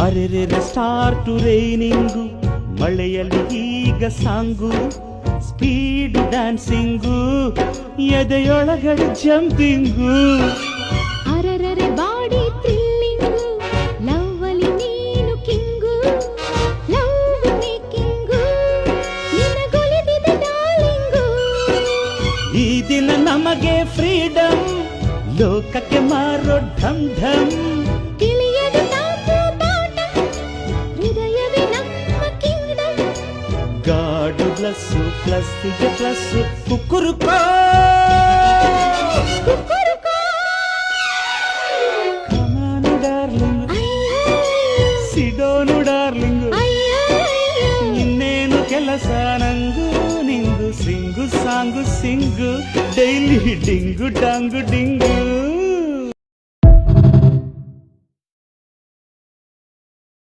ಅರೆರೆ start raining, ಮಳೆಯಲ್ಲಿ ಈಗ song, speed dancing, ಎದೆಯೊಳಗಡೆ ಜಂಪಿಂಗು. ಅರರರೆ ಬಾಡಿ ಥ್ರಿಲ್ಲಿಂಗು, ಲವ್ ಅಲ್ಲಿ ನೀನು ಕಿಂಗು, ಲವ್ ಮೇಕಿಂಗು, ನಿನಗೊಲಿದಿದೆ ಡಾರ್ಲಿಂಗು. ಈ ದಿನ ನಮಗೆ ಫ್ರೀಡಮ್, ಲೋಕಕ್ಕೆ ಮಾರೋ ಢಮ್ ಢಮ್. ತಿಳಿಯದು ನಾವು ಬಾಟ, ಹೃದಯವೇ ನಮ್ಮ ಕಿಂಗ್ಡಮ್. ಗಾಡು ಪ್ಲಸ್ಸು ಪ್ಲಸ್ಸಿಗೆ ಪ್ಲಸ್ಸು, ಕುಕ್ಕುರುಕೋ ಕುಕ್ಕುರುಕೋ. ಕಮಾನು ಡಾರ್ಲಿಂಗ್, ಸಿಡೋನು ಡಾರ್ಲಿಂಗ್. ಇನ್ನೇನು ಕೆಲಸ ನಂಗು ನಿಂಗು, ಸಿಂಗು ಸಾಂಗು ಸಿಂಗು, ಡೈಲಿ ಡಿಂಗು ಡಾಂಗು ಡಿಂಗು.